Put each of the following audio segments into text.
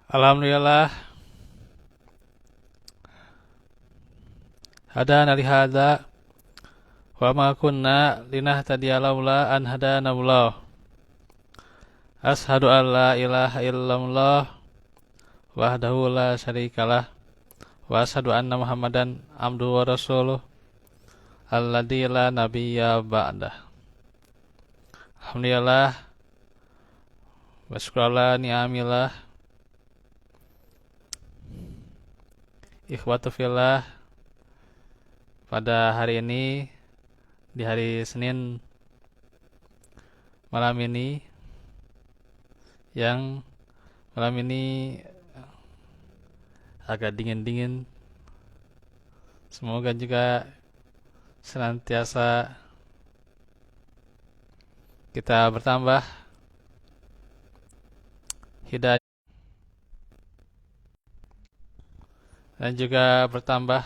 Alhamdulillah, hadana li hadza wa ma kunna linahtadiya laula an hadana Allah. Ashhadu an la ilaha illallah wahdahu la syarikalah wa ashhadu anna Muhammadan abduhu wa rasuluh alladzi la nabiyya ba'dah. Alhamdulillah wa syukrulillah ni'amillah ikhwatu fillah. Pada hari ini, di hari Senin malam ini, yang malam ini agak dingin-dingin, semoga juga senantiasa kita bertambah hidayah dan juga bertambah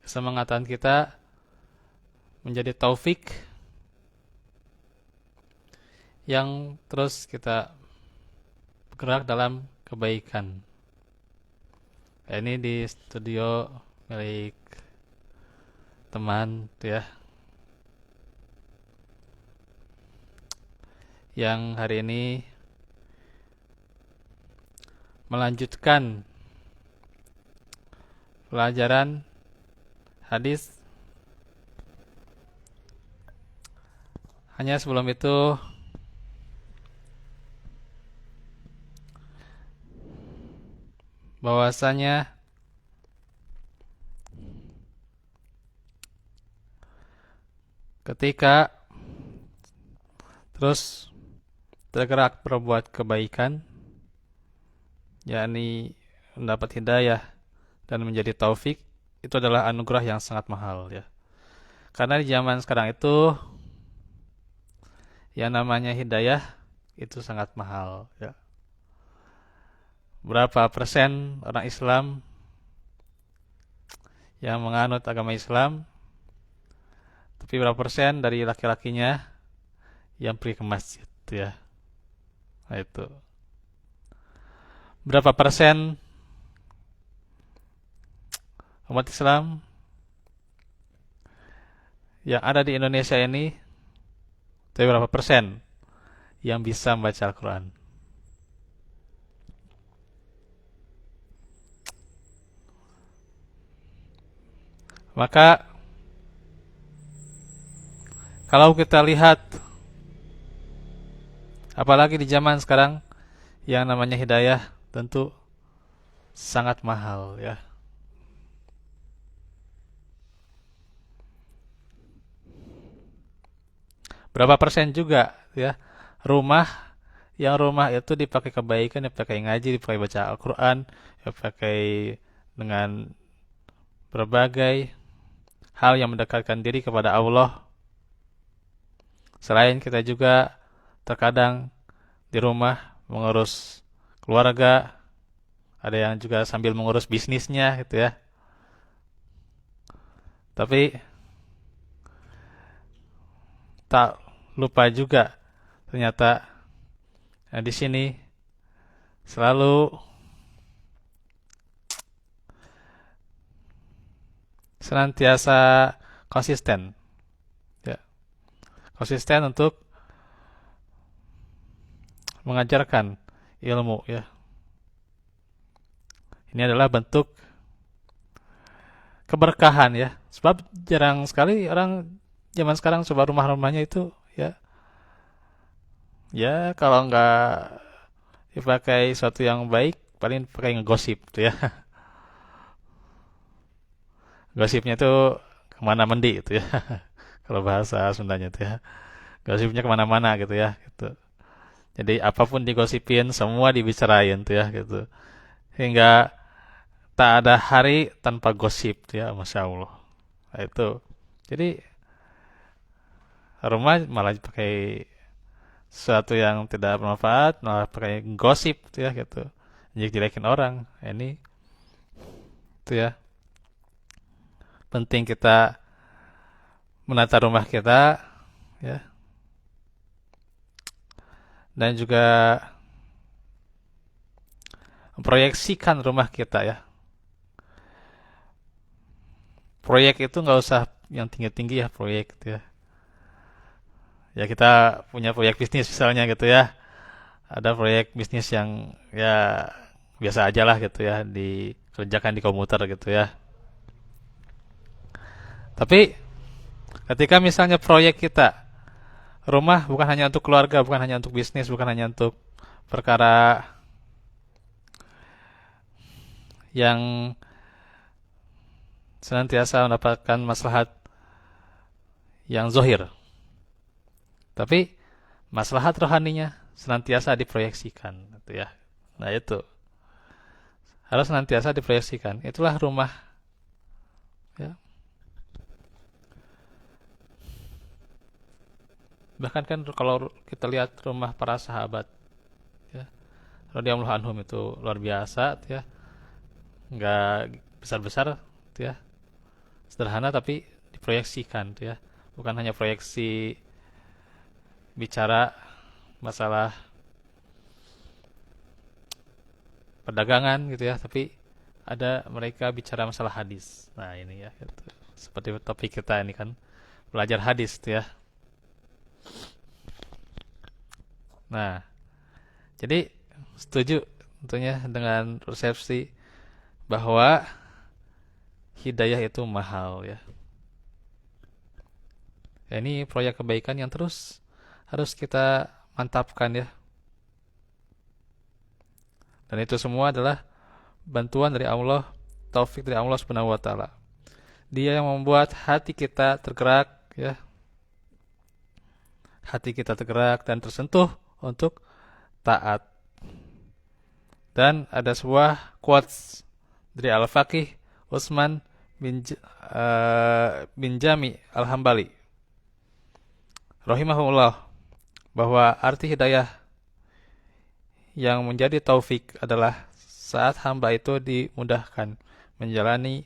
kesemangatan kita menjadi taufik yang terus kita bergerak dalam kebaikan. Ini di studio milik teman tuh ya, yang hari ini melanjutkan pelajaran hadis. Hanya sebelum itu bahwasanya ketika terus tergerak berbuat kebaikan, yakni mendapat hidayah dan menjadi taufik, itu adalah anugerah yang sangat mahal ya. Karena di zaman sekarang itu yang namanya hidayah itu sangat mahal ya. Berapa persen orang Islam yang menganut agama Islam, tapi berapa persen dari laki-lakinya yang pergi ke masjid ya. Nah itu. Berapa persen umat Islam yang ada di Indonesia ini, tapi berapa persen yang bisa membaca Al-Quran? Maka kalau kita lihat, apalagi di zaman sekarang, yang namanya hidayah tentu sangat mahal ya. Berapa persen juga ya rumah itu dipakai kebaikan, dipakai ngaji, dipakai baca Al-Quran, dipakai dengan berbagai hal yang mendekatkan diri kepada Allah. Selain kita juga terkadang di rumah mengurus keluarga, ada yang juga sambil mengurus bisnisnya gitu ya. Tapi tak lupa juga ternyata di sini selalu senantiasa konsisten ya. Konsisten untuk mengajarkan ilmu ya. Ini adalah bentuk keberkahan ya. Sebab jarang sekali orang zaman sekarang coba rumah-rumahnya itu ya. Ya kalau nggak dipakai sesuatu yang baik, paling pakai ngegosip tuh ya. Gosipnya tuh kemana mendi itu ya. Kalau bahasa Sundanya tuh ya. Gosipnya kemana-mana gitu ya. Gitu. Jadi apapun digosipin, semua dibicarain tuh ya gitu. Hingga tak ada hari tanpa gosip tuh ya, Masya Allah. Nah, itu. Jadi rumah malah pakai sesuatu yang tidak bermanfaat, malah pakai gosip tuh ya gitu. Jelek-jelekin orang. Ini tuh ya. Penting kita menata rumah kita ya dan juga memproyeksikan rumah kita ya. Proyek itu nggak usah yang tinggi-tinggi ya, proyek gitu ya. Ya kita punya proyek bisnis misalnya gitu ya. Ada proyek bisnis yang ya biasa aja lah gitu ya, dikerjakan di komputer gitu ya. Tapi ketika misalnya proyek kita, rumah bukan hanya untuk keluarga, bukan hanya untuk bisnis, bukan hanya untuk perkara yang senantiasa mendapatkan maslahat yang zohir. Tapi maslahat rohaninya senantiasa diproyeksikan gitu ya. Nah itu harus senantiasa diproyeksikan. Itulah rumah ya. Bahkan kan kalau kita lihat rumah para sahabat ya, radhiyallahu anhum itu luar biasa ya. Nggak besar-besar ya. Sederhana tapi diproyeksikan ya. Bukan hanya proyeksi bicara masalah perdagangan gitu ya, tapi ada mereka bicara masalah hadis. Nah ini ya, gitu. Seperti topik kita ini kan belajar hadis gitu ya. Nah, jadi setuju tentunya dengan persepsi bahwa hidayah itu mahal ya. Ya, ini proyek kebaikan yang terus harus kita mantapkan ya. Dan itu semua adalah bantuan dari Allah, taufik dari Allah Subhanahu wa taala. Dia yang membuat hati kita tergerak ya, hati kita tergerak dan tersentuh untuk taat. Dan ada sebuah quotes dari Al-Faqih Utsman bin Jami Al-Hambali rahimahullah, bahwa arti hidayah yang menjadi taufik adalah saat hamba itu dimudahkan menjalani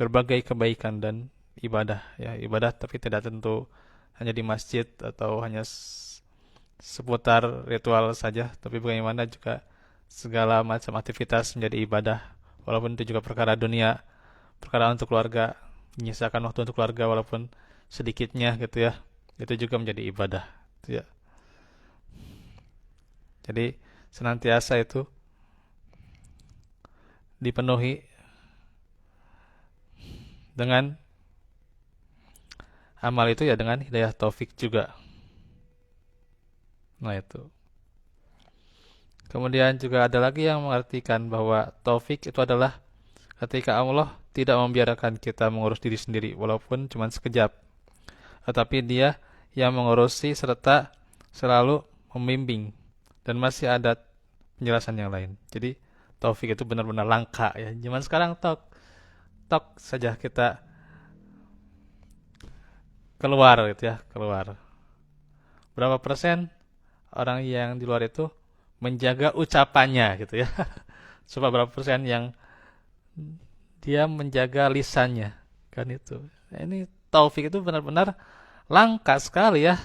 berbagai kebaikan dan ibadah ya, ibadah tapi tidak tentu hanya di masjid atau hanya seputar ritual saja, tapi bagaimana juga segala macam aktivitas menjadi ibadah, walaupun itu juga perkara dunia, perkara untuk keluarga, menyisakan waktu untuk keluarga walaupun sedikitnya gitu ya, itu juga menjadi ibadah gitu ya. Jadi senantiasa itu dipenuhi dengan amal itu ya, dengan hidayah taufik juga. Nah itu. Kemudian juga ada lagi yang mengartikan bahwa taufik itu adalah ketika Allah tidak membiarkan kita mengurus diri sendiri walaupun cuma sekejap, tetapi Dia yang mengurusi serta selalu membimbing, dan masih ada penjelasan yang lain. Jadi taufik itu benar-benar langka ya. Zaman sekarang tok tok saja kita keluar gitu ya, keluar. Berapa persen orang yang di luar itu menjaga ucapannya gitu ya. Coba berapa persen yang dia menjaga lisannya kan itu. Nah, ini taufik itu benar-benar langka sekali ya,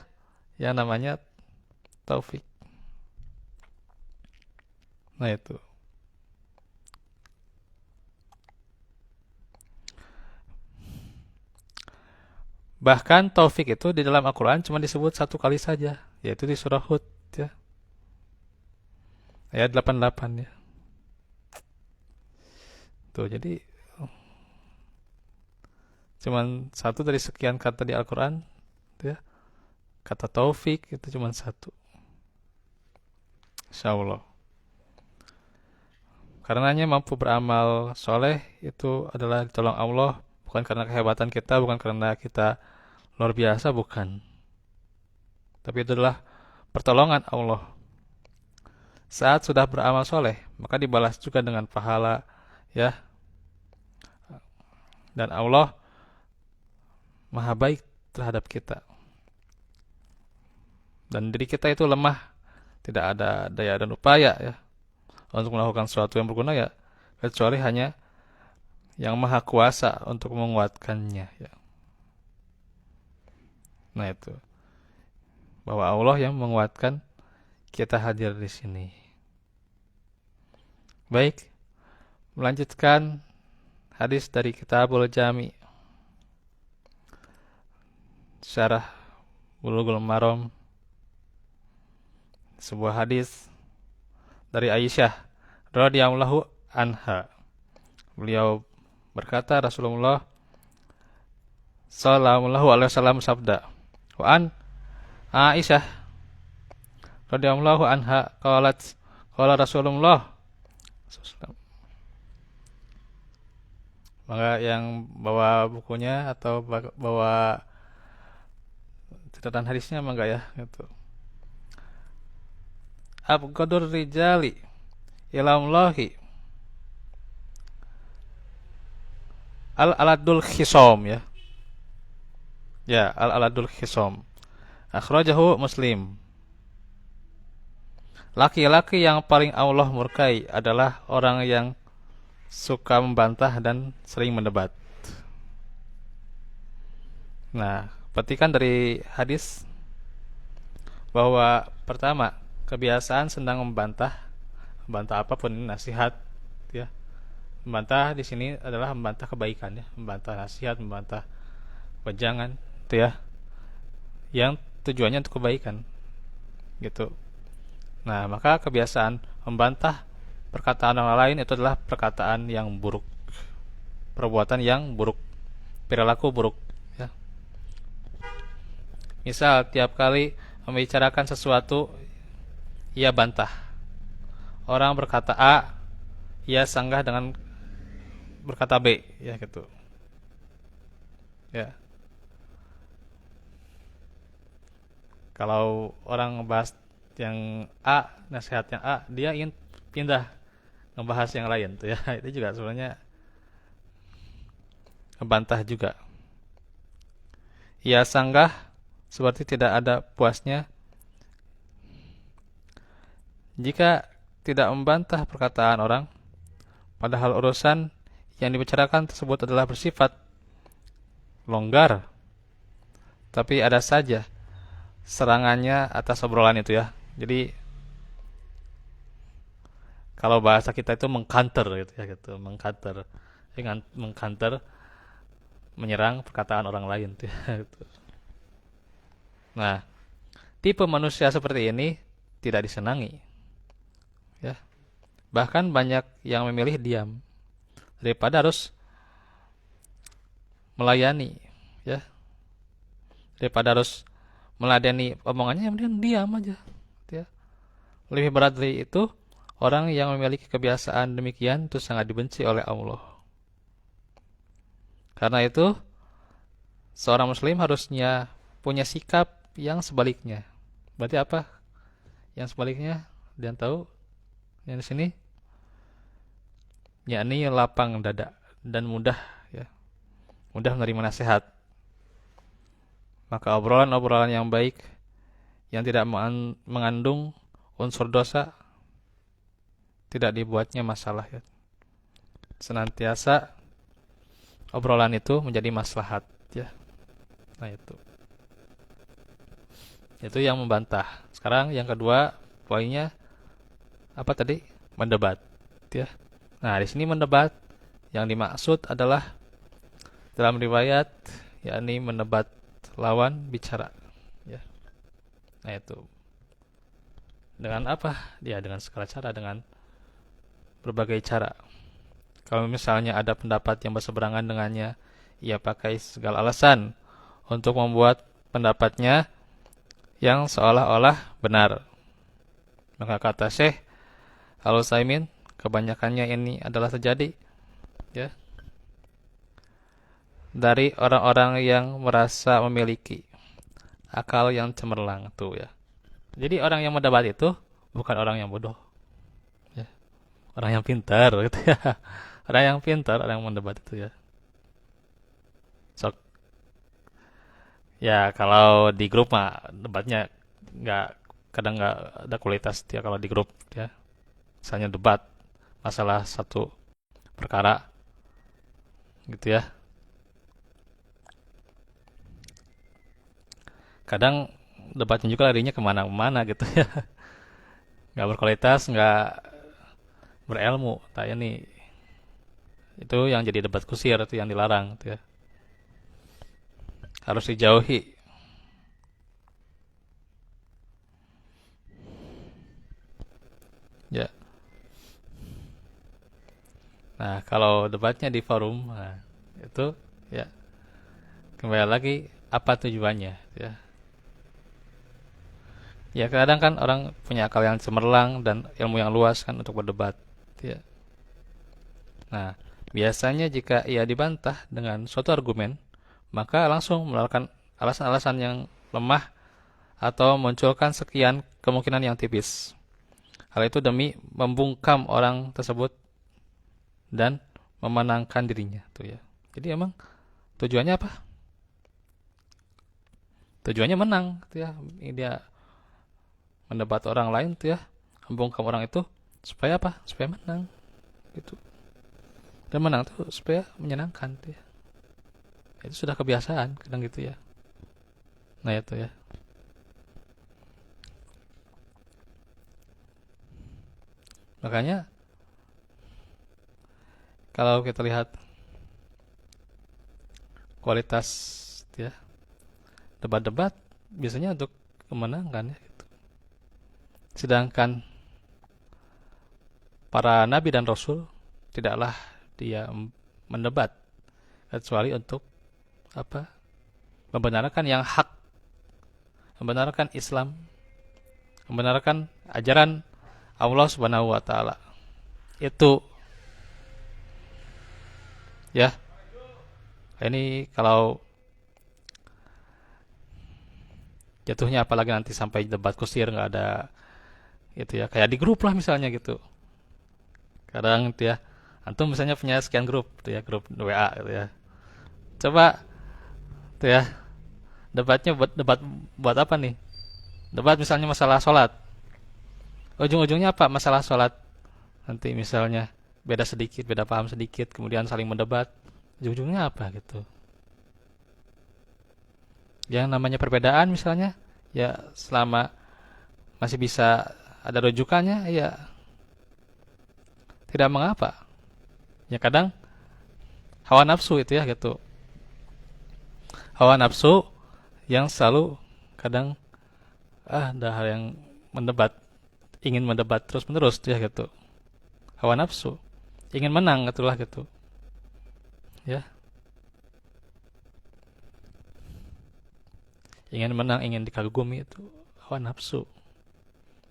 yang namanya taufik. Nah itu. Bahkan taufik itu di dalam Al-Quran cuma disebut satu kali saja, yaitu di surah Hud ya, ayat 88 ya. Tuh, jadi cuman satu dari sekian kata di Al-Quran ya, kata taufik itu cuma satu. Insya Allah. Karenanya mampu beramal soleh itu adalah ditolong Allah, bukan karena kehebatan kita, bukan karena kita luar biasa, bukan. Tapi itu adalah pertolongan Allah. Saat sudah beramal soleh, maka dibalas juga dengan pahala ya. Dan Allah maha baik terhadap kita. Dan diri kita itu lemah, tidak ada daya dan upaya ya untuk melakukan sesuatu yang berguna ya, kecuali hanya yang maha kuasa untuk menguatkannya ya. Nah itu. bahwa Allah yang menguatkan kita hadir di sini. Baik, melanjutkan hadis dari Kitabul Jami, Syarah Bulughul Maram, sebuah hadis dari Aisyah radhiyallahu anha. Beliau berkata, Rasulullah sallallahu alaihi wasallam sabda, wa an Aisyah radhiyallahu anha qalat qala Rasulullah sallallahu. Maka yang bawa bukunya atau bawa catatan hadisnya mangga ya gitu. Abqadur rijali ilallahi al-aladul khisom ya. Ya, al-aladul khisom. Akhrajahu Muslim. Laki-laki yang paling Allah murkai adalah orang yang suka membantah dan sering mendebat. Nah, petikan dari hadis bahwa pertama, kebiasaan senang membantah apapun, nasihat ya. Membantah di sini adalah membantah kebaikan ya, membantah nasihat, membantah wejangan itu ya. Yang tujuannya untuk kebaikan. Gitu. Nah, maka kebiasaan membantah perkataan orang lain itu adalah perkataan yang buruk, perbuatan yang buruk, perilaku buruk ya. Misal tiap kali membicarakan sesuatu ia bantah. Orang berkata A, ia sanggah dengan berkata B ya gitu. Ya. Kalau orang ngebahas yang A, nasihat yang A, dia ingin pindah ngebahas yang lain tuh ya. Itu juga sebenarnya ngebantah juga. Ia sanggah seperti tidak ada puasnya jika tidak membantah perkataan orang, padahal urusan yang dibicarakan tersebut adalah bersifat longgar, tapi ada saja serangannya atas obrolan itu ya. Jadi kalau bahasa kita itu mengcounter gitu ya gitu, mengcounter. Dengan mengcounter menyerang perkataan orang lain tuh ya, gitu. Nah, tipe manusia seperti ini tidak disenangi. Ya. Bahkan banyak yang memilih diam daripada harus melayani ya. Daripada harus meladeni omongannya, kemudian diam aja ya. Lebih berat dari itu, orang yang memiliki kebiasaan demikian itu sangat dibenci oleh Allah. Karena itu, seorang muslim harusnya punya sikap yang sebaliknya. Berarti apa? Yang sebaliknya, dan tahu yang di sini, yakni lapang dada dan mudah ya. Mudah menerima nasihat. Maka obrolan-obrolan yang baik yang tidak mengandung unsur dosa tidak dibuatnya masalah ya. Senantiasa obrolan itu menjadi maslahat ya. Nah itu yang membantah. Sekarang yang kedua poinnya apa tadi? Mendebat ya. Nah, di sini mendebat yang dimaksud adalah dalam riwayat yakni mendebat lawan bicara ya. Nah, itu dengan apa? Ya, dengan segala cara, dengan berbagai cara. Kalau misalnya ada pendapat yang berseberangan dengannya, ia pakai segala alasan untuk membuat pendapatnya yang seolah-olah benar. Maka kata Syekh Al-Utsaimin, kebanyakannya ini adalah terjadi ya dari orang-orang yang merasa memiliki akal yang cemerlang tuh ya. Jadi orang yang mendebat itu bukan orang yang bodoh ya. Orang yang pintar gitu ya. Orang yang pintar, orang yang mendebat itu ya. Sok ya kalau di grup mah debatnya kadang nggak ada kualitas ya kalau di grup ya. Misalnya debat masalah satu perkara gitu ya. Kadang debatnya juga larinya kemana-mana gitu ya. Nggak berkualitas, nggak berilmu. Kayak ini itu yang jadi debat kusir, itu yang dilarang gitu ya. Harus dijauhi. Ya. Nah, kalau debatnya di forum, nah, itu ya kembali lagi apa tujuannya ya. Ya kadang kan orang punya akal yang cemerlang dan ilmu yang luas kan untuk berdebat ya. Nah, biasanya jika ia dibantah dengan suatu argumen, maka langsung mengeluarkan alasan-alasan yang lemah atau munculkan sekian kemungkinan yang tipis. Hal itu demi membungkam orang tersebut dan memenangkan dirinya tuh ya. Jadi emang tujuannya apa? Tujuannya menang tuh ya. Ini dia mendebat orang lain tuh ya, membungkam orang itu supaya apa? Supaya menang gitu. Dan menang tuh supaya menyenangkan tuh ya. Itu sudah kebiasaan kadang gitu ya. Nah itu ya. Makanya kalau kita lihat kualitas ya debat-debat biasanya untuk kemenangan ya gitu. Sedangkan para nabi dan rasul tidaklah dia mendebat kecuali untuk apa? Membenarkan yang hak, membenarkan Islam, membenarkan ajaran Allah Subhanahu wa taala. Itu ya. Ini kalau jatuhnya apalagi nanti sampai debat kusir nggak ada gitu ya. Kayak di grup lah misalnya gitu. Kadang gitu ya. Antum misalnya punya sekian grup gitu ya, grup WA gitu ya. Coba tuh ya, debatnya debat buat apa nih? Debat misalnya masalah sholat. Ujung-ujungnya apa? Masalah sholat. Nanti misalnya beda sedikit, beda paham sedikit, kemudian saling mendebat. Ujung-ujungnya apa gitu? Yang namanya perbedaan misalnya, ya selama masih bisa ada rujukannya, ya tidak mengapa. Ya kadang hawa nafsu itu ya gitu. Hawa nafsu yang selalu kadang ada hal yang mendebat, ingin mendebat terus menerus ya gitu. Hawa nafsu, ingin menang itulah gitu. Ya, ingin menang, ingin dikagumi itu hawa nafsu.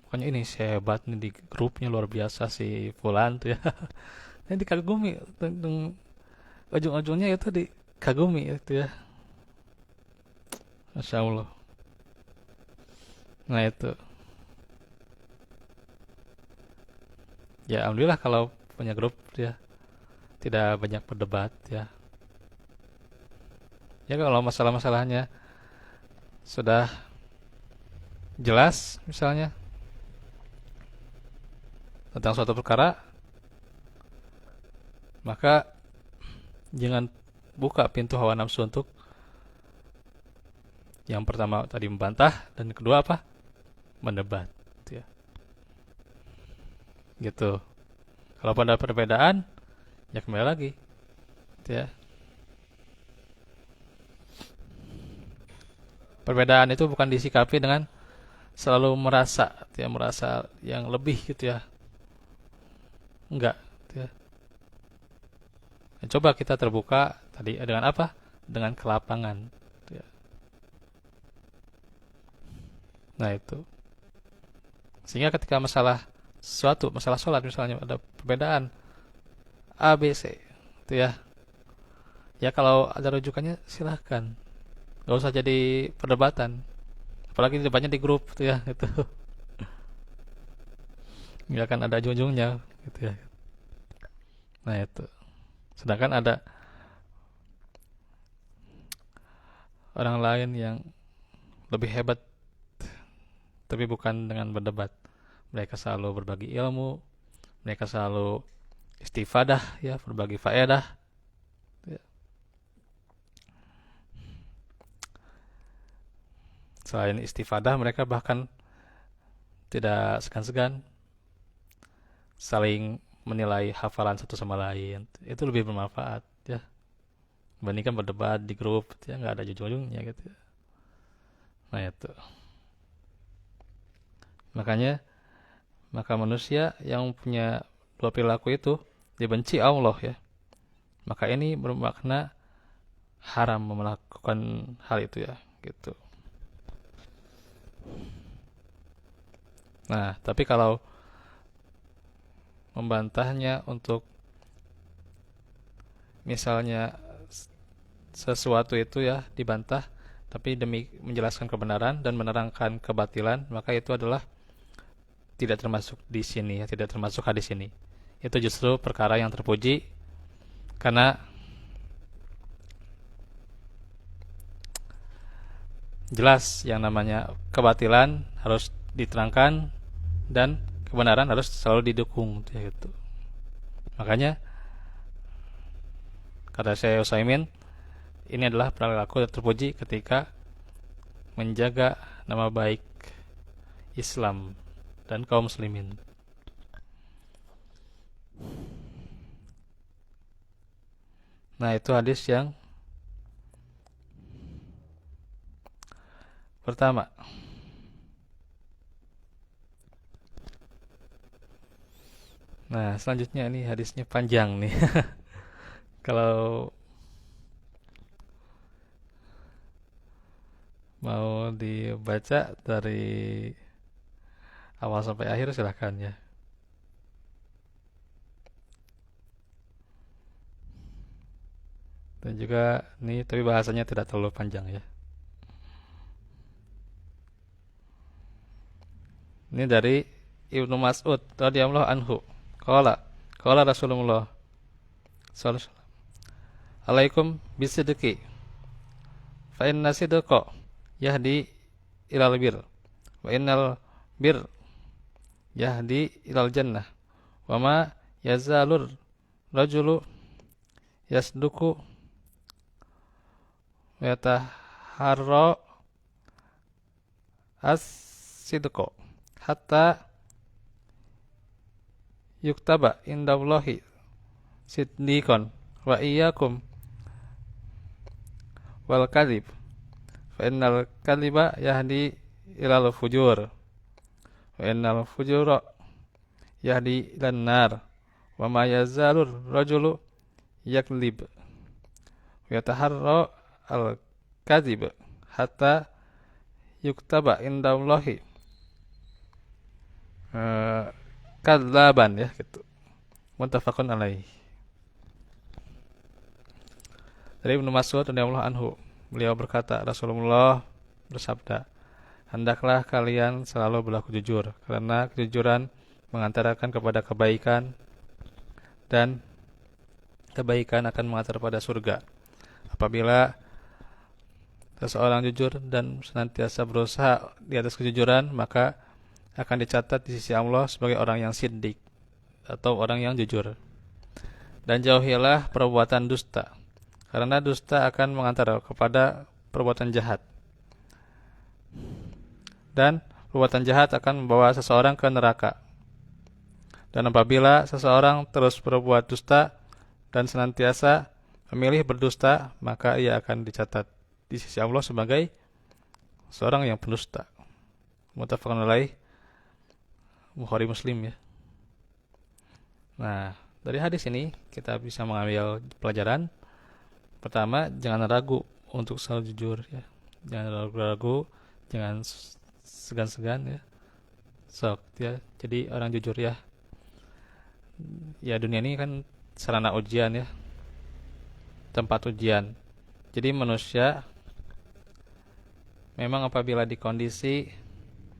Pokoknya ini saya hebat nih di grupnya luar biasa si Fulan tuh ya. Ini dikagumi, ujung-ujungnya itu dikagumi itu ya. Masya Allah. Nah itu. Ya alhamdulillah kalau punya grup ya tidak banyak berdebat ya. Ya kalau masalah-masalahnya sudah jelas misalnya tentang suatu perkara, maka jangan buka pintu hawa nafsu untuk yang pertama tadi membantah dan kedua apa? Mendebat ya. Gitu. Kalau pada perbedaan ya kembali lagi ya. Perbedaan itu bukan disikapi dengan selalu merasa ya, merasa yang lebih gitu ya. Enggak ya. Dan coba kita terbuka tadi dengan apa? Dengan kelapangan ya. Nah itu. Sehingga ketika masalah sesuatu, masalah sholat misalnya ada perbedaan A, B, C itu ya. Ya kalau ada rujukannya silahkan. Gak usah jadi perdebatan. Apalagi debatnya di grup gitu ya gitu. Nggak akan ada ujung-ujungnya gitu ya. Nah itu. Sedangkan ada orang lain yang lebih hebat tapi bukan dengan berdebat. Mereka selalu berbagi ilmu, mereka selalu istifadah ya, berbagi faedah ya. Selain istifadah, mereka bahkan tidak segan-segan saling menilai hafalan satu sama lain. Itu lebih bermanfaat ya dibandingkan berdebat di grup ya, nggak ada ujung-ujungnya gitu ya. Nah itu makanya maka manusia yang punya dua perilaku itu dibenci Allah ya. Maka ini bermakna haram melakukan hal itu ya gitu. Nah tapi kalau membantahnya untuk misalnya sesuatu itu ya dibantah tapi demi menjelaskan kebenaran dan menerangkan kebatilan, maka itu adalah tidak termasuk di sini ya, tidak termasuk hadis ini. Itu justru perkara yang terpuji karena jelas yang namanya kebatilan harus diterangkan dan kebenaran harus selalu didukung gitu. Makanya kata Syekh Utsaimin, ini adalah perilaku terpuji ketika menjaga nama baik Islam dan kaum muslimin. Nah, itu hadis yang pertama. Nah, selanjutnya ini hadisnya panjang nih. Kalau mau dibaca dari awal sampai akhir silahkan ya. Dan juga nih tapi bahasanya tidak terlalu panjang ya. Ini dari Ibnu Mas'ud radhiyallahu anhu. Qala Rasulullah sallallahu alaihi wasallam, "Alaikum bisidqi. Fa inna sidqa yahdi ilal bir. Wa innal bir yahdi ilal jannah. Wa ma yazalur rajulu yasduku wa yataharra as-sidqa hatta yuktaba indallahi siddiqan wa iyyakum wal kadhib fa innal kadhiba yahdi ilal fujur wa innal fujura yahdi ilan nar wa ma yazalur rajulu yakdhib wa yataharra al kadhib hatta yuktaba indallahi kadzaban ya gitu. Muttafaqun alaih. Dari Ibnu Mas'ud radhiyallahu anhu, beliau berkata, Rasulullah bersabda, "Hendaklah kalian selalu berlaku jujur, karena kejujuran mengantarkan kepada kebaikan dan kebaikan akan mengantar pada surga. Apabila seseorang jujur dan senantiasa berusaha di atas kejujuran, maka akan dicatat di sisi Allah sebagai orang yang siddiq atau orang yang jujur. Dan jauhilah perbuatan dusta, karena dusta akan mengantar kepada perbuatan jahat. Dan perbuatan jahat akan membawa seseorang ke neraka. Dan apabila seseorang terus berbuat dusta dan senantiasa memilih berdusta, maka ia akan dicatat di sisi Allah sebagai seorang yang pendusta." Muttafaqun alaih, Bukhari Muslim ya. Nah, dari hadis ini kita bisa mengambil pelajaran. Pertama, jangan ragu untuk selalu jujur ya. Jangan ragu-ragu, jangan segan-segan ya. Sok ya, jadi orang jujur ya. Ya dunia ini kan sarana ujian ya. Tempat ujian. Jadi manusia memang apabila di kondisi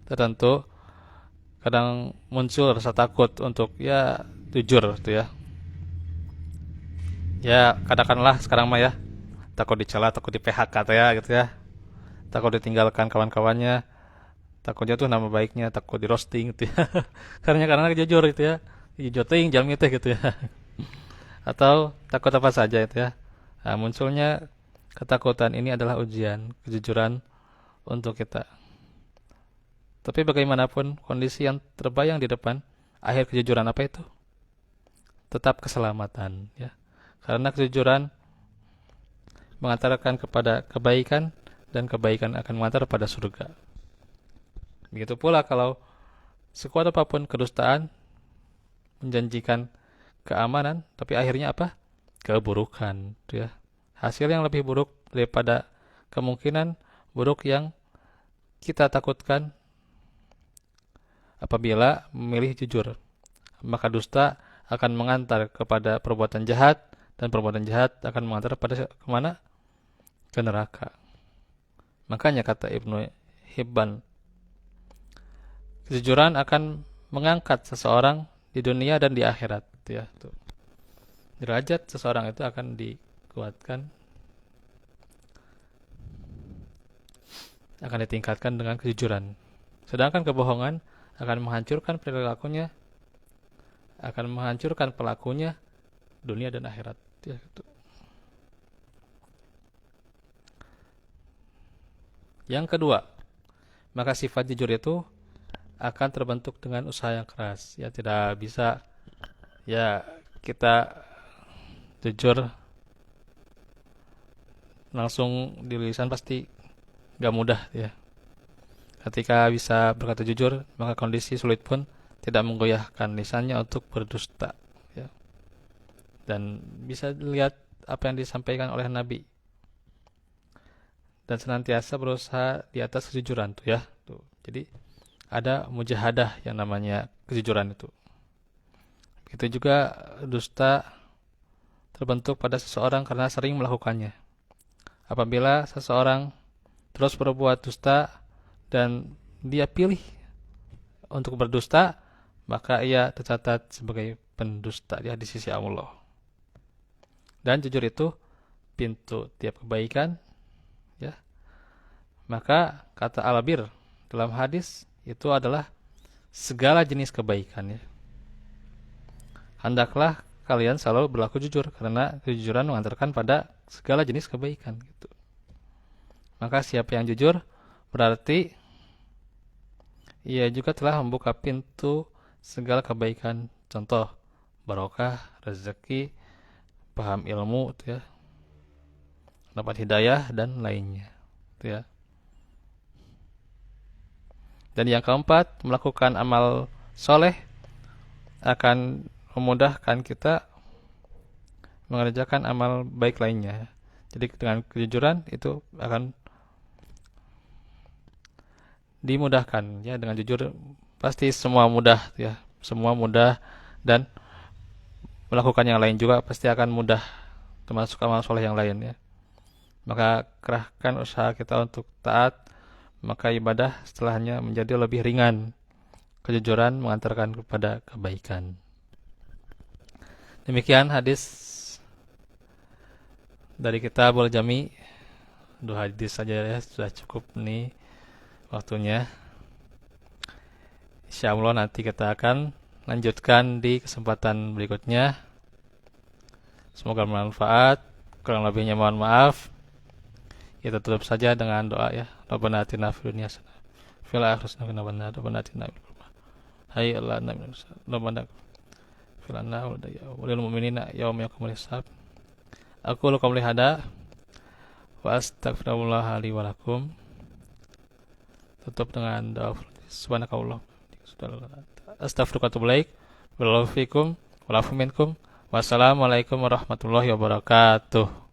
tertentu kadang muncul rasa takut untuk ya jujur gitu ya. Ya katakanlah sekarang mah ya, takut dicela, takut di PHK ya gitu ya. Takut ditinggalkan kawan-kawannya, takutnya tuh nama baiknya, takut di roasting gitu ya. Karena jujur gitu ya. Jujur teuing jalmi teh gitu ya. Atau takut apa saja itu ya. Nah, munculnya ketakutan ini adalah ujian kejujuran untuk kita. Tapi bagaimanapun kondisi yang terbayang di depan, akhir kejujuran apa itu? Tetap keselamatan, ya. Karena kejujuran mengantarkan kepada kebaikan dan kebaikan akan mengantar pada surga. Begitu pula kalau sekuat apapun kedustaan menjanjikan keamanan, tapi akhirnya apa? Keburukan, ya. Hasil yang lebih buruk daripada kemungkinan buruk yang kita takutkan apabila memilih jujur. Maka dusta akan mengantar kepada perbuatan jahat, dan perbuatan jahat akan mengantar pada kemana? Ke neraka. Makanya kata Ibnu Hibban, kejujuran akan mengangkat seseorang di dunia dan di akhirat, ya. Tuh. Derajat seseorang itu akan dikuatkan, akan ditingkatkan dengan kejujuran. Sedangkan kebohongan akan menghancurkan perilakunya, akan menghancurkan pelakunya dunia dan akhirat, ya, gitu. Yang kedua, maka sifat jujur itu akan terbentuk dengan usaha yang keras. Ya, tidak bisa ya kita jujur langsung di lisan, pasti gak mudah, ya. Ketika bisa berkata jujur, maka kondisi sulit pun tidak menggoyahkan lisannya untuk berdusta, ya. Dan bisa dilihat apa yang disampaikan oleh Nabi, dan senantiasa berusaha di atas kejujuran tuh, ya. Tuh. Jadi ada mujahadah yang namanya kejujuran itu. Begitu juga dusta terbentuk pada seseorang karena sering melakukannya. Apabila seseorang terus berbuat dusta dan dia pilih untuk berdusta, maka ia tercatat sebagai pendusta, ya, di sisi Allah. Dan jujur itu pintu tiap kebaikan, ya. Maka kata Al-Bir dalam hadis itu adalah segala jenis kebaikan, ya. Hendaklah kalian selalu berlaku jujur, karena kejujuran mengantarkan pada segala jenis kebaikan, gitu. Maka siapa yang jujur berarti ia juga telah membuka pintu segala kebaikan, contoh barokah, rezeki, paham ilmu, ya, dapat hidayah dan lainnya, ya. Dan yang keempat, melakukan amal soleh akan memudahkan kita mengerjakan amal baik lainnya. Jadi dengan kejujuran itu akan dimudahkan, ya. Dengan jujur pasti semua mudah, ya. Semua mudah, dan melakukan yang lain juga pasti akan mudah, termasuk amal soleh yang lain, ya. Maka kerahkan usaha kita untuk taat, maka ibadah setelahnya menjadi lebih ringan. Kejujuran mengantarkan kepada kebaikan. Demikian hadis dari Kitabul Jami. 2 hadis saja, ya, sudah cukup nih waktunya. Insyaallah nanti kita akan lanjutkan di kesempatan berikutnya. Semoga bermanfaat. Kurang lebihnya mohon maaf. Kita tutup saja dengan doa, ya. Rabbana atina fid dunya hasanah fil akhirati hasanah wa qina adzabannar. Rabbana atina min hayy Allah nabi Rabbana fil anna wa lil mu'minina yauma yaqumul hisab. Aku lu qauli hada wa astaghfirullah li wa lakum. Tutup dengan doa subhanakallah. Astaghfiruka wa atubu ilaik. Wassalamualaikum warahmatullahi wabarakatuh.